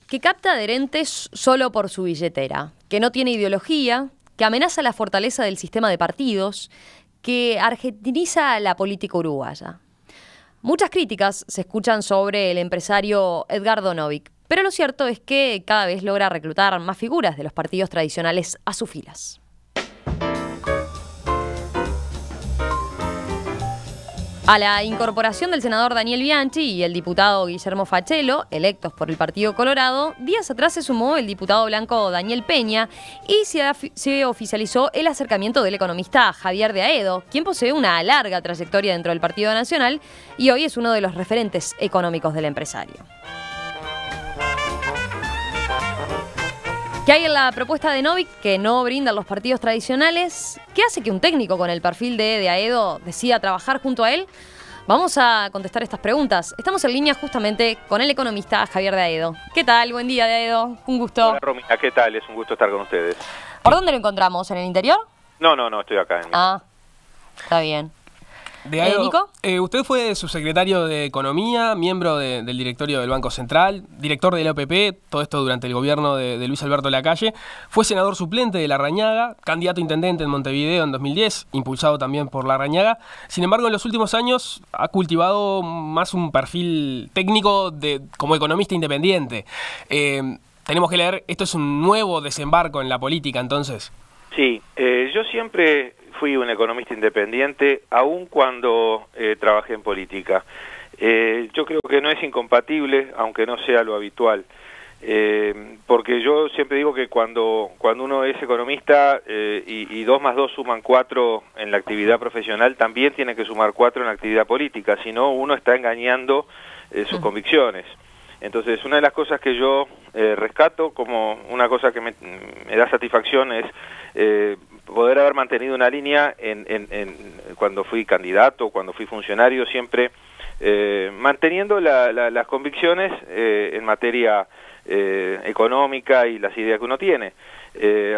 que capta adherentes solo por su billetera, que no tiene ideología, que amenaza la fortaleza del sistema de partidos, que argentiniza la política uruguaya. Muchas críticas se escuchan sobre el empresario Edgardo Novick, pero lo cierto es que cada vez logra reclutar más figuras de los partidos tradicionales a sus filas. A la incorporación del senador Daniel Bianchi y el diputado Guillermo Fachelo, electos por el Partido Colorado, días atrás se sumó el diputado blanco Daniel Peña y se oficializó el acercamiento del economista Javier de Aedo, quien posee una larga trayectoria dentro del Partido Nacional y hoy es uno de los referentes económicos del empresario. ¿Qué hay en la propuesta de Novick que no brindan los partidos tradicionales? ¿Qué hace que un técnico con el perfil de Aedo decida trabajar junto a él? Vamos a contestar estas preguntas. Estamos en línea justamente con el economista Javier de Aedo. ¿Qué tal? Buen día, de Aedo. Un gusto. Hola, Romina. ¿Qué tal? Es un gusto estar con ustedes. ¿Por dónde lo encontramos? ¿En el interior? No, estoy acá. Está bien. De Aedo, ¿Nico? Usted fue subsecretario de Economía, miembro del directorio del Banco Central, director de la OPP, todo esto durante el gobierno de Luis Alberto Lacalle. Fue senador suplente de Larrañaga, candidato a intendente en Montevideo en 2010, impulsado también por Larrañaga. Sin embargo, en los últimos años ha cultivado más un perfil técnico como economista independiente. Tenemos que leer, esto es un nuevo desembarco en la política, entonces. Sí, yo siempre fui un economista independiente, aun cuando trabajé en política. Yo creo que no es incompatible, aunque no sea lo habitual, porque yo siempre digo que cuando uno es economista y 2 más 2 suman 4 en la actividad profesional, también tiene que sumar 4 en la actividad política, si no uno está engañando sus convicciones. Entonces, una de las cosas que yo rescato como una cosa que me da satisfacción es poder haber mantenido una línea cuando fui candidato, cuando fui funcionario, siempre manteniendo las convicciones en materia económica y las ideas que uno tiene.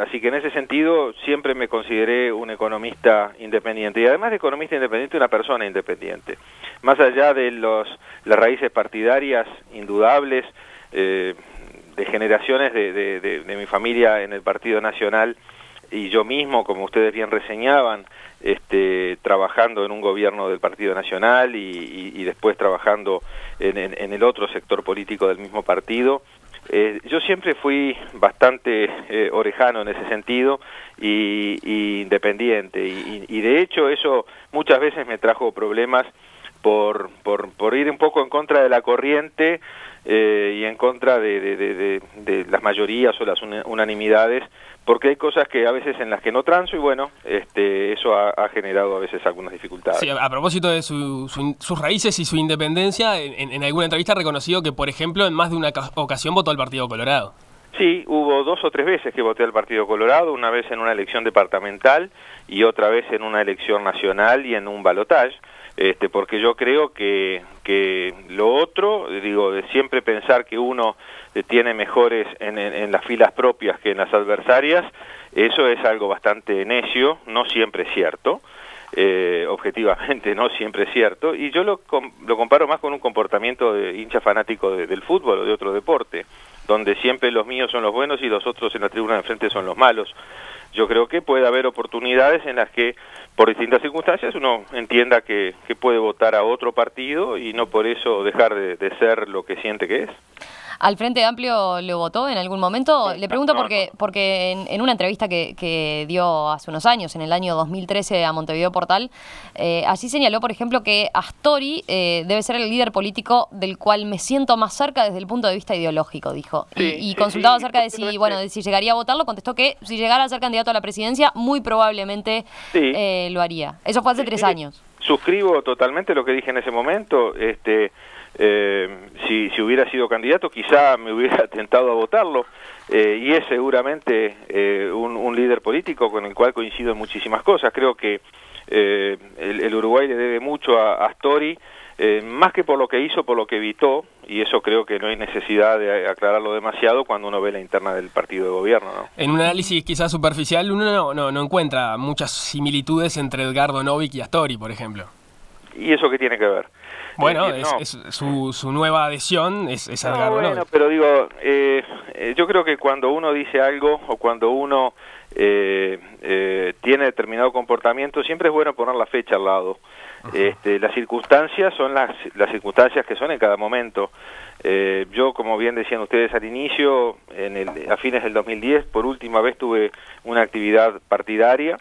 Así que en ese sentido siempre me consideré un economista independiente y además de economista independiente, una persona independiente. Más allá de las raíces partidarias indudables, de generaciones de mi familia en el Partido Nacional y yo mismo, como ustedes bien reseñaban, trabajando en un gobierno del Partido Nacional y después trabajando en el otro sector político del mismo partido. Yo siempre fui bastante orejano en ese sentido y independiente y de hecho eso muchas veces me trajo problemas por ir un poco en contra de la corriente y en contra de las mayorías o las unanimidades, porque hay cosas que a veces en las que no transo y bueno, eso ha generado a veces algunas dificultades. Sí, a propósito de sus raíces y su independencia, en alguna entrevista ha reconocido que, por ejemplo, en más de una ocasión votó al Partido Colorado. Sí, hubo 2 o 3 veces que voté al Partido Colorado, una vez en una elección departamental y otra vez en una elección nacional y en un balotaje. Porque yo creo que lo otro, digo, de siempre pensar que uno tiene mejores en las filas propias que en las adversarias, eso es algo bastante necio, no siempre es cierto, objetivamente no siempre es cierto, y yo lo comparo más con un comportamiento de hincha fanático del fútbol o de otro deporte, donde siempre los míos son los buenos y los otros en la tribuna de enfrente son los malos. Yo creo que puede haber oportunidades en las que, por distintas circunstancias, uno entienda que puede votar a otro partido y no por eso dejar de ser lo que siente que es. ¿Al Frente Amplio lo votó en algún momento? Le pregunto porque en una entrevista que dio hace unos años, en el año 2013 a Montevideo Portal, allí señaló, por ejemplo, que Astori debe ser el líder político del cual me siento más cerca desde el punto de vista ideológico, dijo. Sí, y consultado acerca de si llegaría a votarlo, contestó que si llegara a ser candidato a la presidencia, muy probablemente lo haría. Eso fue hace 3 años. Suscribo totalmente lo que dije en ese momento. Si hubiera sido candidato quizá me hubiera tentado a votarlo y es seguramente un líder político con el cual coincido en muchísimas cosas. Creo que el Uruguay le debe mucho a Astori, más que por lo que hizo, por lo que evitó, y eso creo que no hay necesidad de aclararlo demasiado cuando uno ve la interna del partido de gobierno, ¿no? En un análisis quizás superficial uno no encuentra muchas similitudes entre Edgardo Novick y Astori, por ejemplo. ¿Y eso qué tiene que ver? Bueno, No. es su nueva adhesión es Edgardo Bueno, Novik. pero digo, yo creo que cuando uno dice algo o cuando uno tiene determinado comportamiento, siempre es bueno poner la fecha al lado. Las circunstancias son las circunstancias que son en cada momento. Yo, como bien decían ustedes al inicio, a fines del 2010, por última vez tuve una actividad partidaria.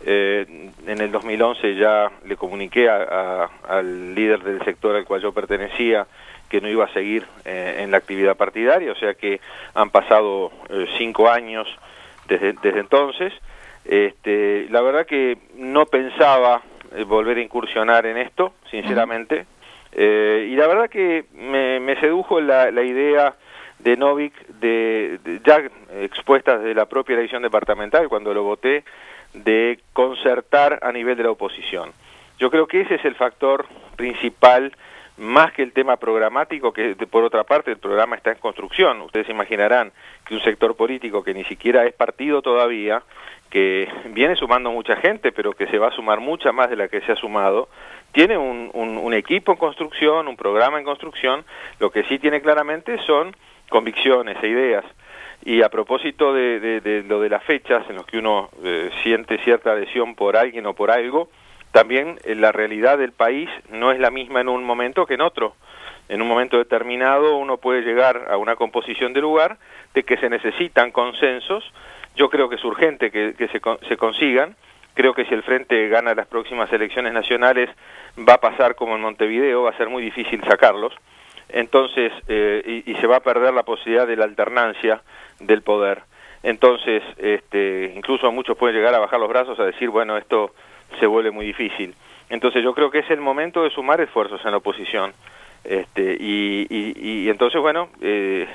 En el 2011 ya le comuniqué al líder del sector al cual yo pertenecía que no iba a seguir en la actividad partidaria, o sea que han pasado 5 años desde entonces. La verdad que no pensaba volver a incursionar en esto, sinceramente, y la verdad que me sedujo la idea de Novik, ya expuesta desde la propia elección departamental, cuando lo voté, de concertar a nivel de la oposición. Yo creo que ese es el factor principal, más que el tema programático, que por otra parte el programa está en construcción. Ustedes imaginarán que un sector político que ni siquiera es partido todavía, que viene sumando mucha gente, pero que se va a sumar mucha más de la que se ha sumado, tiene un equipo en construcción, un programa en construcción. Lo que sí tiene claramente son convicciones e ideas. Y a propósito de lo de las fechas en las que uno siente cierta adhesión por alguien o por algo, también la realidad del país no es la misma en un momento que en otro. En un momento determinado uno puede llegar a una composición de lugar de que se necesitan consensos. Yo creo que es urgente que se consigan. Creo que si el Frente gana las próximas elecciones nacionales va a pasar como en Montevideo, va a ser muy difícil sacarlos. Entonces, y se va a perder la posibilidad de la alternancia del poder. Entonces, incluso muchos pueden llegar a bajar los brazos a decir, bueno, esto se vuelve muy difícil. Entonces yo creo que es el momento de sumar esfuerzos en la oposición. Y entonces, bueno,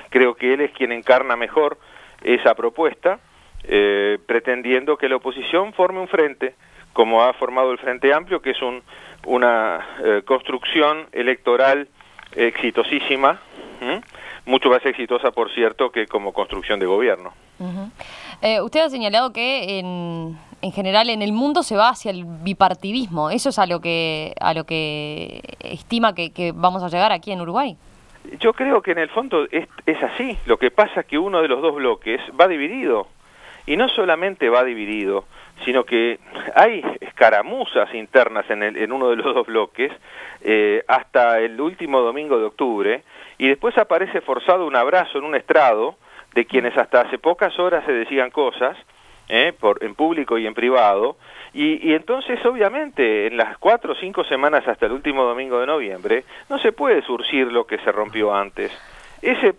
creo que él es quien encarna mejor esa propuesta, pretendiendo que la oposición forme un frente, como ha formado el Frente Amplio, que es una construcción electoral exitosísima, mucho más exitosa, por cierto, que como construcción de gobierno. Usted ha señalado que en general en el mundo se va hacia el bipartidismo. ¿Eso es a lo que estima que vamos a llegar aquí en Uruguay? Yo creo que en el fondo es así. Lo que pasa es que uno de los dos bloques va dividido. Y no solamente va dividido, sino que hay escaramuzas internas en uno de los dos bloques hasta el último domingo de octubre, y después aparece forzado un abrazo en un estrado de quienes hasta hace pocas horas se decían cosas, en público y en privado, y entonces obviamente en las 4 o 5 semanas hasta el último domingo de noviembre no se puede surcir lo que se rompió antes. Ese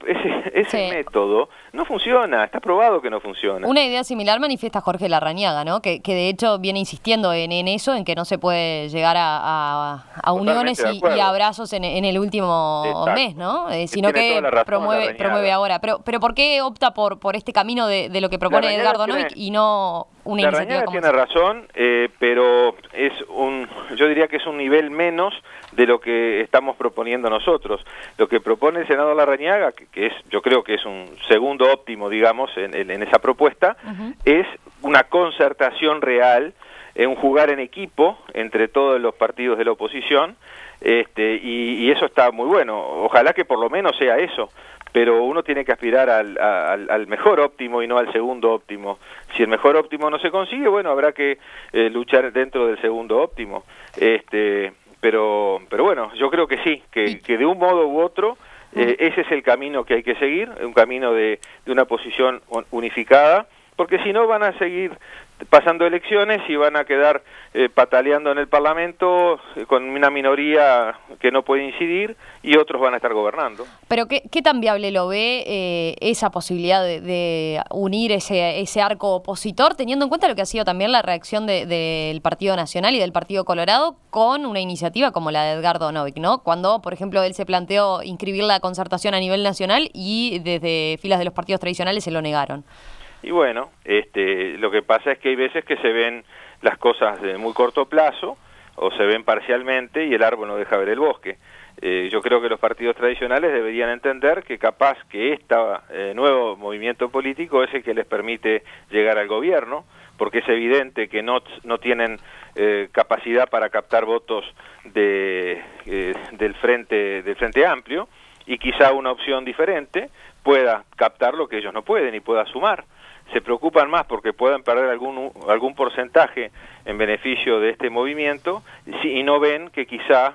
sí. Método no funciona, está probado que no funciona. Una idea similar manifiesta Jorge Larrañaga, ¿no? Que de hecho viene insistiendo en eso, en que no se puede llegar a uniones y abrazos en el último mes, ¿no? Sino que promueve ahora. Pero ¿por qué opta por este camino de lo que propone Edgardo Novik y no una iniciativa como tiene razón, pero yo diría que es un nivel menos de lo que estamos proponiendo nosotros. Lo que propone el senador Larrañaga, que yo creo que es un segundo óptimo, digamos, en esa propuesta, es una concertación real, un jugar en equipo entre todos los partidos de la oposición, y eso está muy bueno. Ojalá que por lo menos sea eso, pero uno tiene que aspirar al mejor óptimo y no al segundo óptimo. Si el mejor óptimo no se consigue, bueno, habrá que luchar dentro del segundo óptimo. Pero bueno, yo creo que sí, que de un modo u otro ese es el camino que hay que seguir, un camino de una posición unificada, porque si no van a seguir pasando elecciones y van a quedar pataleando en el Parlamento con una minoría que no puede incidir y otros van a estar gobernando. Pero ¿qué tan viable lo ve esa posibilidad de unir ese arco opositor, teniendo en cuenta lo que ha sido también la reacción del Partido Nacional y del Partido Colorado con una iniciativa como la de Edgardo Novik, ¿no? Cuando, por ejemplo, él se planteó inscribir la concertación a nivel nacional y desde filas de los partidos tradicionales se lo negaron. Y bueno, lo que pasa es que hay veces que se ven las cosas de muy corto plazo o se ven parcialmente y el árbol no deja ver el bosque. Yo creo que los partidos tradicionales deberían entender que capaz que este nuevo movimiento político es el que les permite llegar al gobierno, porque es evidente que no tienen capacidad para captar votos del Frente Amplio, y quizá una opción diferente pueda captar lo que ellos no pueden y pueda sumar. Se preocupan más porque puedan perder algún porcentaje en beneficio de este movimiento, y no ven que quizá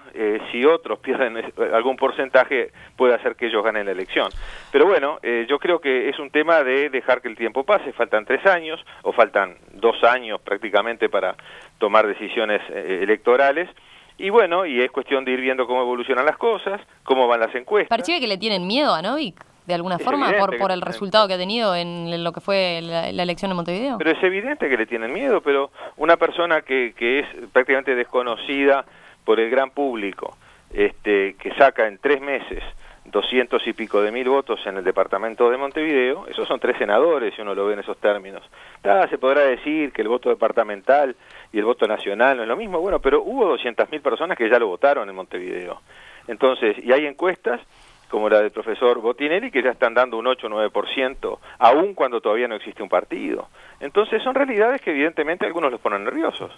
si otros pierden algún porcentaje puede hacer que ellos ganen la elección. Pero bueno, yo creo que es un tema de dejar que el tiempo pase. Faltan 3 años o faltan 2 años prácticamente para tomar decisiones electorales. Y bueno, y es cuestión de ir viendo cómo evolucionan las cosas, cómo van las encuestas. ¿Percibe que le tienen miedo a Novik, de alguna forma, por el resultado que ha tenido en lo que fue la elección en Montevideo? Pero es evidente que le tienen miedo, pero una persona que es prácticamente desconocida por el gran público, que saca en 3 meses 200 y pico de mil votos en el departamento de Montevideo, esos son 3 senadores, si uno lo ve en esos términos. Se podrá decir que el voto departamental y el voto nacional no es lo mismo, bueno, pero hubo 200.000 personas que ya lo votaron en Montevideo. Entonces, y hay encuestas como la del profesor Botinelli, que ya están dando un 8 o 9%, aun cuando todavía no existe un partido. Entonces son realidades que evidentemente algunos los ponen nerviosos.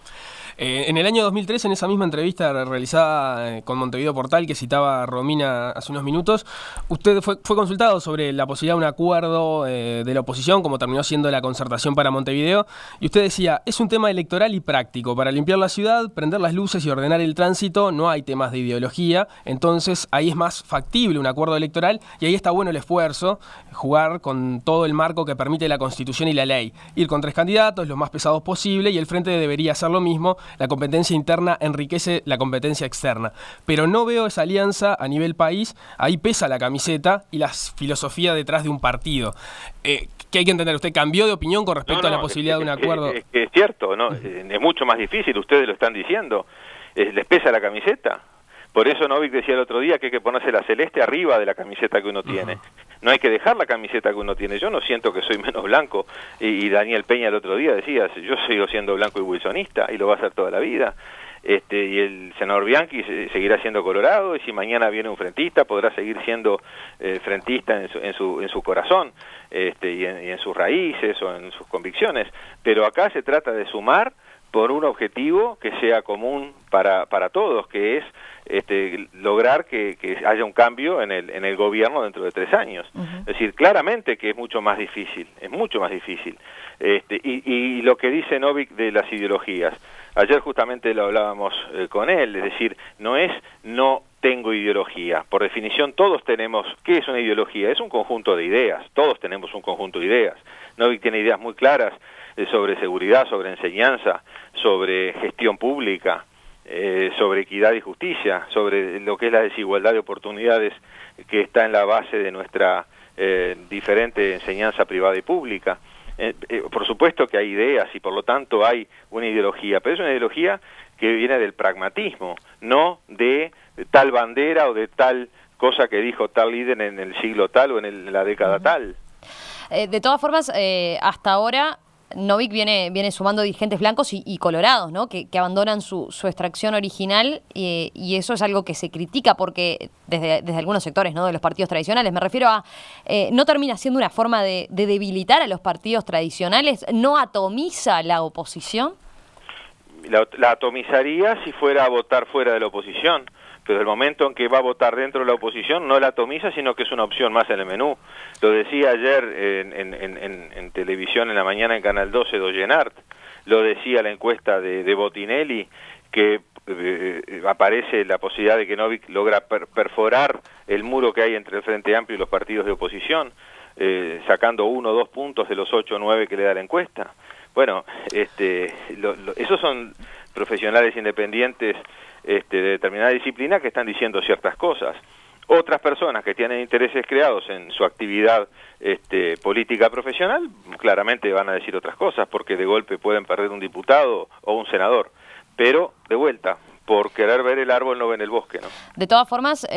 En el año 2003, en esa misma entrevista realizada con Montevideo Portal, que citaba Romina hace unos minutos, usted fue consultado sobre la posibilidad de un acuerdo de la oposición, como terminó siendo la concertación para Montevideo, y usted decía, es un tema electoral y práctico, para limpiar la ciudad, prender las luces y ordenar el tránsito, no hay temas de ideología, entonces ahí es más factible un acuerdo electoral, y ahí está bueno el esfuerzo, jugar con todo el marco que permite la Constitución y la ley, ir con 3 candidatos, los más pesados posible, y el Frente debería hacer lo mismo. La competencia interna enriquece la competencia externa. Pero no veo esa alianza a nivel país, ahí pesa la camiseta y la filosofía detrás de un partido. ¿Qué hay que entender? ¿Usted cambió de opinión con respecto a la posibilidad de un acuerdo? Es cierto, ¿no? Es mucho más difícil, ustedes lo están diciendo. ¿Les pesa la camiseta? Por eso Novik decía el otro día que hay que ponerse la celeste arriba de la camiseta que uno tiene. No hay que dejar la camiseta que uno tiene. Yo no siento que soy menos blanco. Y Daniel Peña el otro día decía, yo sigo siendo blanco y wilsonista y lo va a hacer toda la vida. Y el senador Bianchi seguirá siendo colorado, y si mañana viene un frentista podrá seguir siendo frentista en su corazón, y en sus raíces o en sus convicciones. Pero acá se trata de sumar por un objetivo que sea común para todos, que es lograr que haya un cambio en el gobierno dentro de 3 años. Es decir, claramente que es mucho más difícil, y lo que dice Novik de las ideologías, ayer justamente lo hablábamos con él, es decir, no tengo ideología. Por definición todos tenemos, ¿qué es una ideología? Es un conjunto de ideas, todos tenemos un conjunto de ideas. Novik tiene ideas muy claras sobre seguridad, sobre enseñanza, sobre gestión pública, sobre equidad y justicia, sobre lo que es la desigualdad de oportunidades que está en la base de nuestra diferente enseñanza privada y pública. Por supuesto que hay ideas y por lo tanto hay una ideología, pero es una ideología que viene del pragmatismo, no de tal bandera o de tal cosa que dijo tal líder en el siglo tal o en la década tal. De todas formas, hasta ahora Novik viene sumando dirigentes blancos y colorados, ¿no? Que abandonan su extracción original, y eso es algo que se critica porque desde algunos sectores, ¿no? De los partidos tradicionales, me refiero a, ¿no termina siendo una forma de debilitar a los partidos tradicionales? ¿No atomiza la oposición? La atomizaría si fuera a votar fuera de la oposición, pero el momento en que va a votar dentro de la oposición no la atomiza, sino que es una opción más en el menú. Lo decía ayer en televisión en la mañana en Canal 12 Doyenart, lo decía la encuesta de Botinelli, que aparece la posibilidad de que Novik logra perforar el muro que hay entre el Frente Amplio y los partidos de oposición, sacando 1 o 2 puntos de los 8 o 9 que le da la encuesta. Bueno, esos son profesionales independientes de determinada disciplina que están diciendo ciertas cosas. Otras personas que tienen intereses creados en su actividad política profesional claramente van a decir otras cosas, porque de golpe pueden perder un diputado o un senador, pero de vuelta, por querer ver el árbol no ven el bosque, ¿no? De todas formas,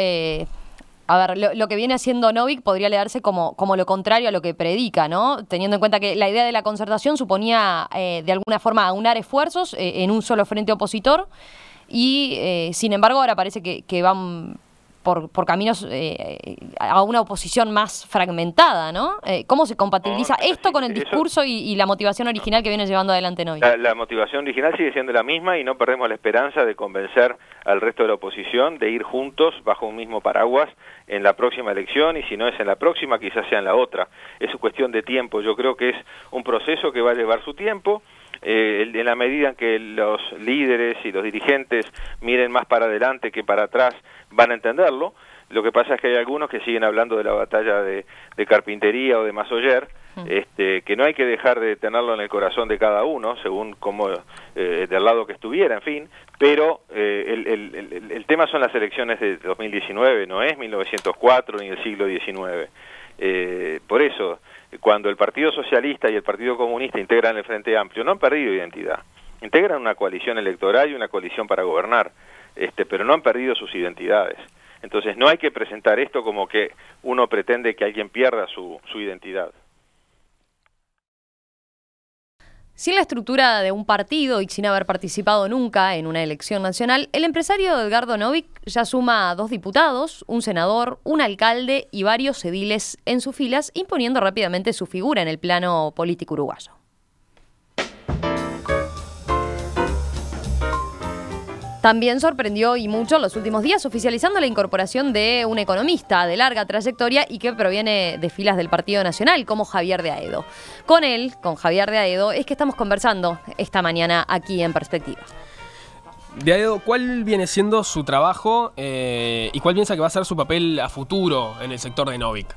a ver, lo que viene haciendo Novik podría leerse como lo contrario a lo que predica, ¿no? Teniendo en cuenta que la idea de la concertación suponía de alguna forma aunar esfuerzos en un solo frente opositor, y sin embargo ahora parece que van por caminos a una oposición más fragmentada, ¿no? ¿Cómo se compatibiliza esto con el discurso y la motivación original que viene llevando adelante Novik? La motivación original sigue siendo la misma y no perdemos la esperanza de convencer al resto de la oposición de ir juntos bajo un mismo paraguas en la próxima elección, y si no es en la próxima, quizás sea en la otra. Es cuestión de tiempo. Yo creo que es un proceso que va a llevar su tiempo. En la medida en que los líderes y los dirigentes miren más para adelante que para atrás, van a entenderlo. Lo que pasa es que hay algunos que siguen hablando de la batalla de Carpintería o de Massoyer, que no hay que dejar de tenerlo en el corazón de cada uno, según como del lado que estuviera, en fin, pero el tema son las elecciones de 2019, no es 1904 ni el siglo XIX. Por eso, cuando el Partido Socialista y el Partido Comunista integran el Frente Amplio, no han perdido identidad, integran una coalición electoral y una coalición para gobernar, pero no han perdido sus identidades. Entonces no hay que presentar esto como que uno pretende que alguien pierda su identidad. Sin la estructura de un partido y sin haber participado nunca en una elección nacional, el empresario Edgardo Novik ya suma 2 diputados, un senador, un alcalde y varios ediles en sus filas, imponiendo rápidamente su figura en el plano político uruguayo. También sorprendió y mucho en los últimos días oficializando la incorporación de un economista de larga trayectoria y que proviene de filas del Partido Nacional, como Javier de Aedo. Con él, con Javier de Aedo, es que estamos conversando esta mañana aquí en Perspectiva. De Aedo, ¿cuál viene siendo su trabajo y cuál piensa que va a ser su papel a futuro en el sector de Novik?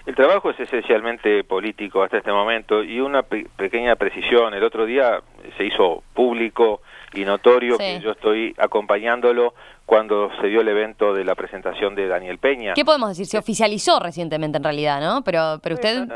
El trabajo es esencialmente político hasta este momento, y una pequeña precisión: el otro día se hizo público y notorio que yo estoy acompañándolo cuando se dio el evento de la presentación de Daniel Peña. ¿Qué podemos decir? Se oficializó recientemente en realidad, ¿no? Pero usted...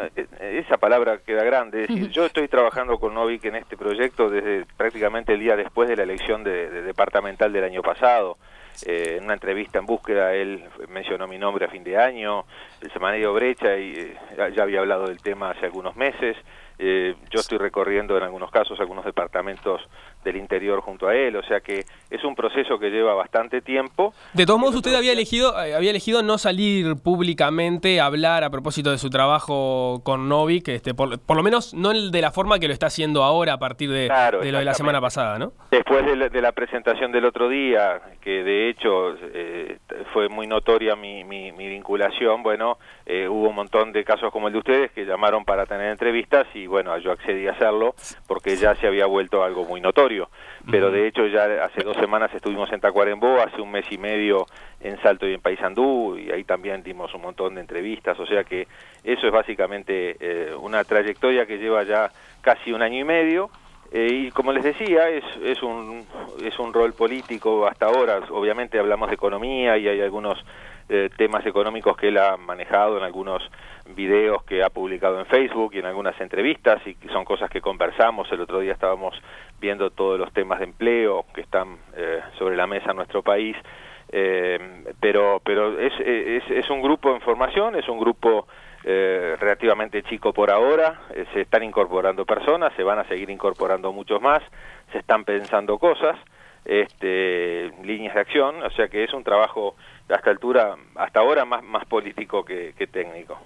Esa palabra queda grande. Es decir, yo estoy trabajando con Novik en este proyecto desde prácticamente el día después de la elección de departamental del año pasado. En una entrevista en Búsqueda él mencionó mi nombre a fin de año, el semanario Brecha, y ya había hablado del tema hace algunos meses. Yo estoy recorriendo en algunos casos algunos departamentos del interior junto a él, o sea que es un proceso que lleva bastante tiempo. De todos modos, usted había elegido no salir públicamente a hablar a propósito de su trabajo con Novik, por lo menos no de la forma que lo está haciendo ahora a partir de lo de la semana pasada, ¿no? Después de la presentación del otro día, que de hecho fue muy notoria mi vinculación, bueno, hubo un montón de casos como el de ustedes que llamaron para tener entrevistas, y bueno, yo accedí a hacerlo porque ya se había vuelto algo muy notorio. Pero de hecho ya hace 2 semanas estuvimos en Tacuarembó, hace 1 mes y medio en Salto y en Paysandú, y ahí también dimos un montón de entrevistas, o sea que eso es básicamente una trayectoria que lleva ya casi 1 año y medio, y como les decía, es un rol político hasta ahora. Obviamente hablamos de economía y hay algunos temas económicos que él ha manejado en algunos videos que ha publicado en Facebook y en algunas entrevistas, y son cosas que conversamos. El otro día estábamos viendo todos los temas de empleo que están sobre la mesa en nuestro país, pero es un grupo en formación, es un grupo relativamente chico por ahora. Se están incorporando personas, se van a seguir incorporando muchos más, se están pensando cosas, líneas de acción, o sea que es un trabajo hasta ahora más político que técnico.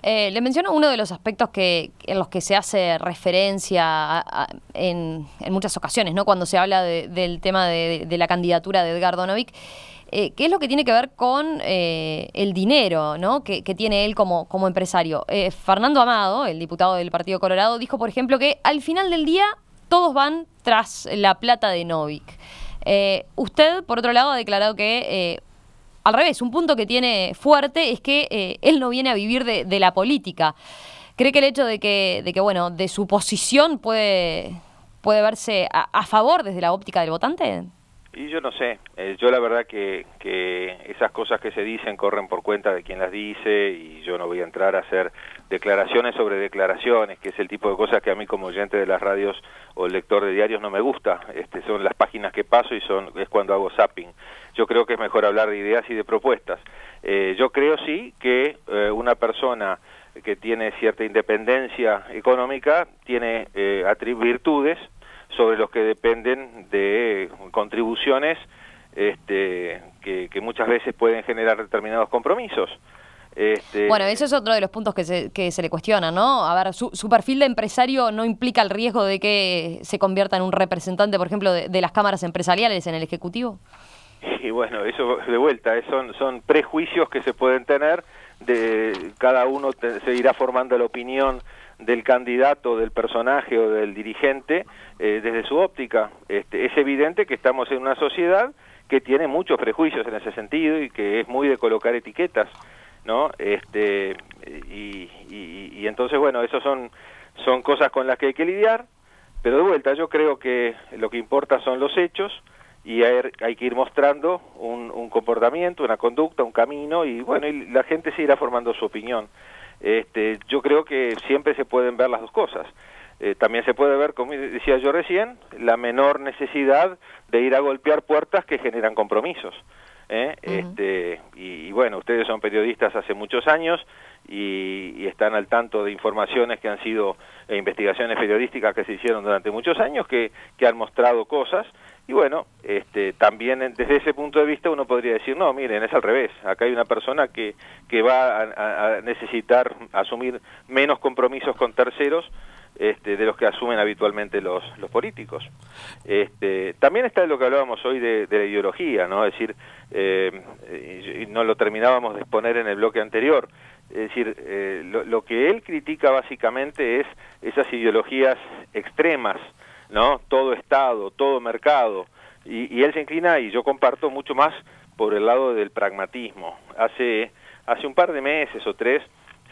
Le menciono uno de los aspectos en los que se hace referencia en muchas ocasiones, ¿no? Cuando se habla del tema de la candidatura de Edgardo Novik, que es lo que tiene que ver con el dinero, ¿no? que tiene él como empresario. Fernando Amado, el diputado del Partido Colorado, dijo, por ejemplo, que al final del día todos van tras la plata de Novik. Usted, por otro lado, ha declarado que al revés, un punto que tiene fuerte es que él no viene a vivir de la política. ¿Cree que el hecho de que bueno, de su posición puede verse a favor desde la óptica del votante? Y yo no sé, yo la verdad que esas cosas que se dicen corren por cuenta de quien las dice, y yo no voy a entrar a hacer declaraciones sobre declaraciones, que es el tipo de cosas que a mí como oyente de las radios o lector de diarios no me gusta. Son las páginas que paso y es cuando hago zapping. Yo creo que es mejor hablar de ideas y de propuestas. Yo creo sí que una persona que tiene cierta independencia económica tiene virtudes sobre los que dependen de contribuciones que que muchas veces pueden generar determinados compromisos. Bueno, eso es otro de los puntos que se le cuestionan, ¿no? A ver, su perfil de empresario no implica el riesgo de que se convierta en un representante, por ejemplo, de las cámaras empresariales en el Ejecutivo. Y bueno, eso de vuelta, son prejuicios que se pueden tener, cada uno se irá formando la opinión del candidato, del personaje o del dirigente desde su óptica. Es evidente que estamos en una sociedad que tiene muchos prejuicios en ese sentido y que es muy de colocar etiquetas, ¿no? Y entonces, bueno, eso son cosas con las que hay que lidiar, pero de vuelta yo creo que lo que importa son los hechos y hay que ir mostrando un comportamiento, una conducta, un camino, y bueno, y la gente se irá formando su opinión. Yo creo que siempre se pueden ver las dos cosas. También se puede ver, como decía yo recién, la menor necesidad de ir a golpear puertas que generan compromisos. Y bueno, ustedes son periodistas hace muchos años y están al tanto de informaciones que han sido investigaciones periodísticas que se hicieron durante muchos años que han mostrado cosas, y bueno, también desde ese punto de vista uno podría decir, no, miren, es al revés, acá hay una persona que va a necesitar asumir menos compromisos con terceros de los que asumen habitualmente los políticos. También está lo que hablábamos hoy de la ideología, ¿no? Es decir, y no lo terminábamos de exponer en el bloque anterior. Es decir, lo que él critica básicamente es esas ideologías extremas, ¿no? Todo Estado, todo mercado, y él se inclina, y yo comparto mucho más por el lado del pragmatismo. Hace un par de meses o 3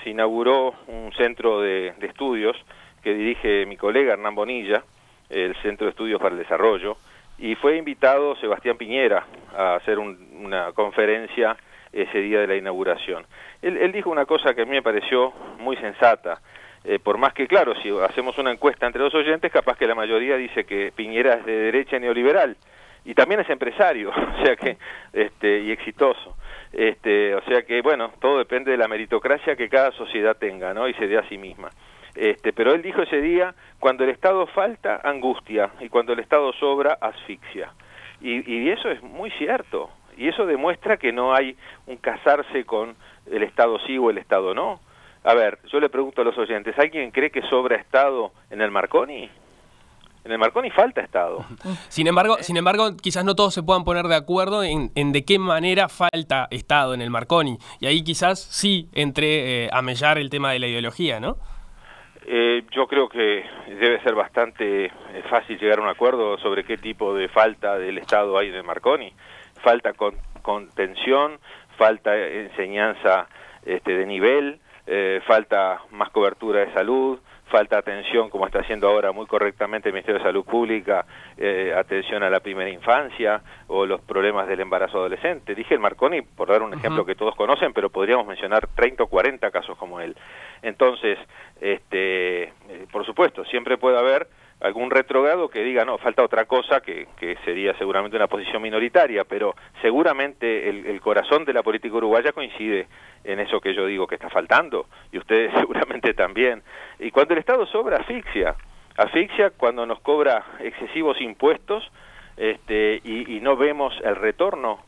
se inauguró un centro de estudios que dirige mi colega Hernán Bonilla, el Centro de Estudios para el Desarrollo, y fue invitado Sebastián Piñera a hacer una conferencia ese día de la inauguración. Él dijo una cosa que a mí me pareció muy sensata, por más que, claro, si hacemos una encuesta entre los oyentes, capaz que la mayoría dice que Piñera es de derecha neoliberal, y también es empresario, o sea que, y exitoso. O sea que, bueno, todo depende de la meritocracia que cada sociedad tenga, ¿no? Y se dé a sí misma. Pero él dijo ese día, cuando el Estado falta, angustia, y cuando el Estado sobra, asfixia. Y eso es muy cierto, y eso demuestra que no hay un casarse con el Estado sí o el Estado no. A ver, yo le pregunto a los oyentes, ¿alguien cree que sobra Estado en el Marconi? En el Marconi falta Estado. Sin embargo, quizás no todos se puedan poner de acuerdo en de qué manera falta Estado en el Marconi, y ahí quizás sí entre a mellar el tema de la ideología, ¿no? Yo creo que debe ser bastante fácil llegar a un acuerdo sobre qué tipo de falta del Estado hay en el Marconi. Falta contención, falta enseñanza de nivel, falta más cobertura de salud, falta atención, como está haciendo ahora muy correctamente el Ministerio de Salud Pública, atención a la primera infancia o los problemas del embarazo adolescente. Dije el Marconi por dar un ejemplo que todos conocen, pero podríamos mencionar 30 o 40 casos como él. Entonces, por supuesto, siempre puede haber algún retrógrado que diga, no, falta otra cosa, que sería seguramente una posición minoritaria, pero seguramente el corazón de la política uruguaya coincide en eso que yo digo que está faltando, y ustedes seguramente también. Y cuando el Estado sobra, asfixia cuando nos cobra excesivos impuestos, y no vemos el retorno,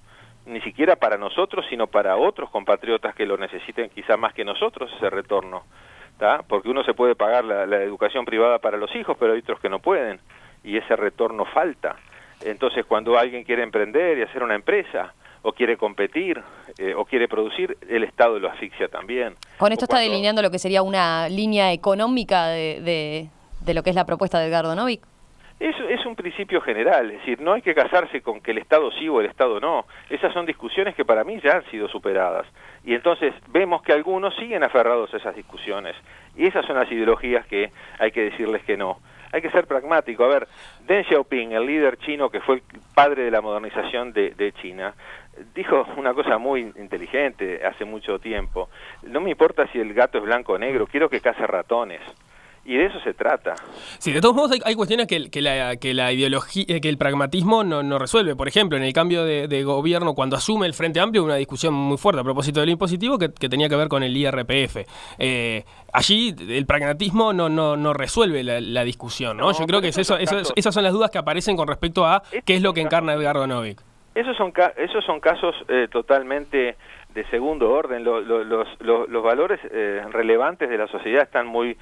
ni siquiera para nosotros, sino para otros compatriotas que lo necesiten quizá más que nosotros, ese retorno. ¿Tá? Porque uno se puede pagar la educación privada para los hijos, pero hay otros que no pueden, y ese retorno falta. Entonces, cuando alguien quiere emprender y hacer una empresa, o quiere competir, o quiere producir, el Estado lo asfixia también. Con esto está delineando lo que sería una línea económica de lo que es la propuesta de Edgardo Novick. Es un principio general, es decir, no hay que casarse con que el Estado sí o el Estado no. Esas son discusiones que para mí ya han sido superadas. Y entonces vemos que algunos siguen aferrados a esas discusiones. Y esas son las ideologías que hay que decirles que no. Hay que ser pragmático. A ver, Deng Xiaoping, el líder chino que fue el padre de la modernización de China, dijo una cosa muy inteligente hace mucho tiempo. No me importa si el gato es blanco o negro, quiero que case ratones. Y de eso se trata. Sí, de todos modos hay cuestiones que la ideología, que el pragmatismo no resuelve. Por ejemplo, en el cambio de gobierno, cuando asume el Frente Amplio, una discusión muy fuerte a propósito del impositivo que tenía que ver con el IRPF. Allí el pragmatismo no resuelve la discusión, ¿no? Yo creo que esas son las dudas que aparecen con respecto a qué es lo que encarna Edgardo Novick. Esos son casos totalmente de segundo orden. Los valores relevantes de la sociedad están muy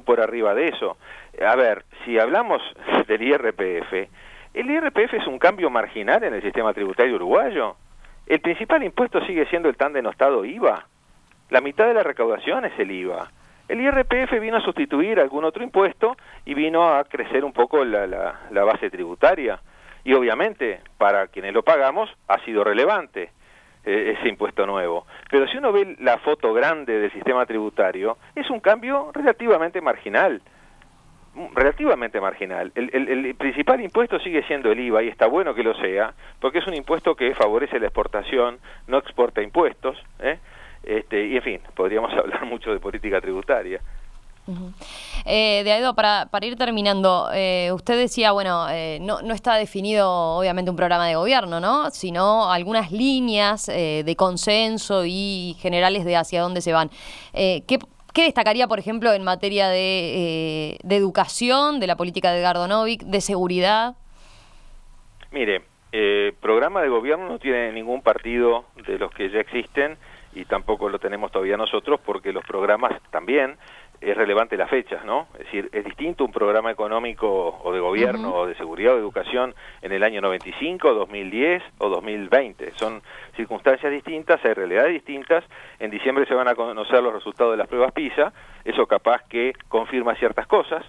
por arriba de eso. A ver, si hablamos del IRPF, el IRPF es un cambio marginal en el sistema tributario uruguayo. El principal impuesto sigue siendo el tan denostado IVA. La mitad de la recaudación es el IVA. El IRPF vino a sustituir algún otro impuesto y vino a crecer un poco la base tributaria. Y obviamente, para quienes lo pagamos, ha sido relevante ese impuesto nuevo. Pero si uno ve la foto grande del sistema tributario, es un cambio relativamente marginal. Relativamente marginal. El principal impuesto sigue siendo el IVA, y está bueno que lo sea, porque es un impuesto que favorece la exportación, no exporta impuestos, y en fin, podríamos hablar mucho de política tributaria. De Aedo, para ir terminando, usted decía, bueno, no está definido obviamente un programa de gobierno, ¿no? Sino algunas líneas de consenso y generales de hacia dónde se van. ¿Qué destacaría, por ejemplo, en materia de educación, de la política de Edgardo Novick, de seguridad? Mire, programa de gobierno no tiene ningún partido de los que ya existen, y tampoco lo tenemos todavía nosotros, porque los programas también es relevante las fechas, ¿no? Es decir, es distinto un programa económico o de gobierno o de seguridad o de educación en el año 95, 2010 o 2020. Son circunstancias distintas, hay realidades distintas. En diciembre se van a conocer los resultados de las pruebas PISA, eso capaz que confirma ciertas cosas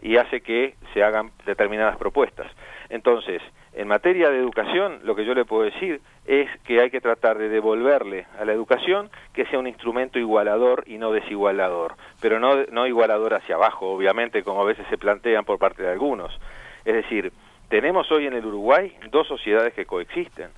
y hace que se hagan determinadas propuestas. Entonces, en materia de educación, lo que yo le puedo decir es que hay que tratar de devolverle a la educación que sea un instrumento igualador y no desigualador, pero no igualador hacia abajo, obviamente, como a veces se plantean por parte de algunos. Es decir, tenemos hoy en el Uruguay dos sociedades que coexisten.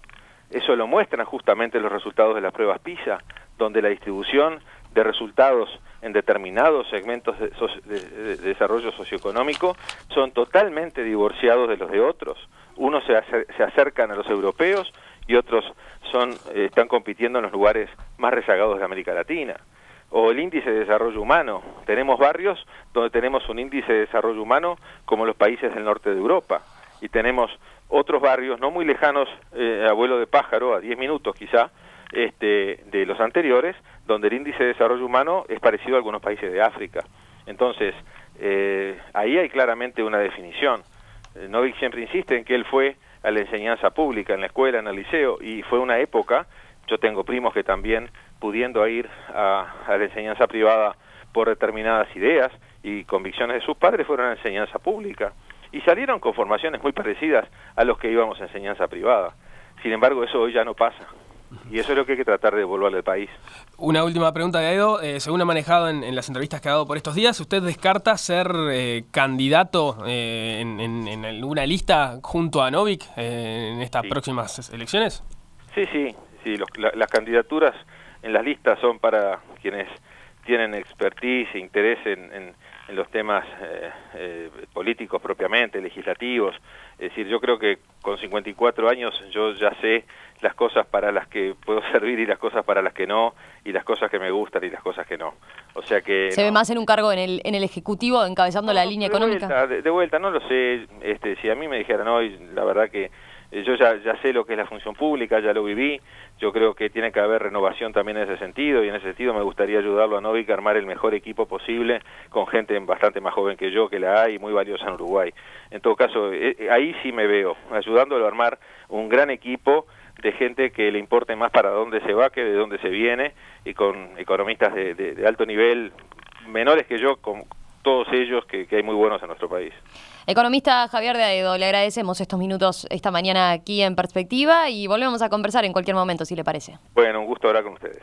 Eso lo muestran justamente los resultados de las pruebas PISA, donde la distribución de resultados en determinados segmentos de desarrollo socioeconómico son totalmente divorciados de los de otros. Unos se acercan a los europeos y otros están compitiendo en los lugares más rezagados de América Latina. O el índice de desarrollo humano. Tenemos barrios donde tenemos un índice de desarrollo humano como los países del norte de Europa. Y tenemos otros barrios no muy lejanos, a vuelo de pájaro, a 10 minutos quizá, de los anteriores, donde el índice de desarrollo humano es parecido a algunos países de África. Entonces, ahí hay claramente una definición. Novick siempre insiste en que él fue a la enseñanza pública, en la escuela, en el liceo, y fue una época, yo tengo primos que también, pudiendo ir a la enseñanza privada por determinadas ideas y convicciones de sus padres, fueron a la enseñanza pública, y salieron con formaciones muy parecidas a los que íbamos a enseñanza privada. Sin embargo, eso hoy ya no pasa. Y eso es lo que hay que tratar de devolverle al país. Una última pregunta de Aedo. Según ha manejado en las entrevistas que ha dado por estos días, ¿usted descarta ser candidato en alguna lista junto a Novick en estas próximas elecciones? Sí. Las candidaturas en las listas son para quienes tienen expertise e interés en los temas políticos propiamente, legislativos. Es decir, yo creo que con 54 años yo ya sé las cosas para las que puedo servir y las cosas para las que no, y las cosas que me gustan y las cosas que no. O sea que... ¿Se ve más en un cargo en el Ejecutivo, encabezando la línea económica? De vuelta, no lo sé. Si a mí me dijeran hoy, la verdad que yo ya sé lo que es la función pública, ya lo viví. Yo creo que tiene que haber renovación también en ese sentido, y en ese sentido me gustaría ayudarlo a Novick a armar el mejor equipo posible, con gente bastante más joven que yo, que la hay, y muy valiosa en Uruguay. En todo caso, ahí sí me veo, ayudándolo a armar un gran equipo de gente que le importe más para dónde se va que de dónde se viene, y con economistas de alto nivel, menores que yo, con todos ellos que hay muy buenos en nuestro país. Economista Javier de Aedo, le agradecemos estos minutos esta mañana aquí en Perspectiva, y volvemos a conversar en cualquier momento, si le parece. Bueno, un gusto hablar con ustedes.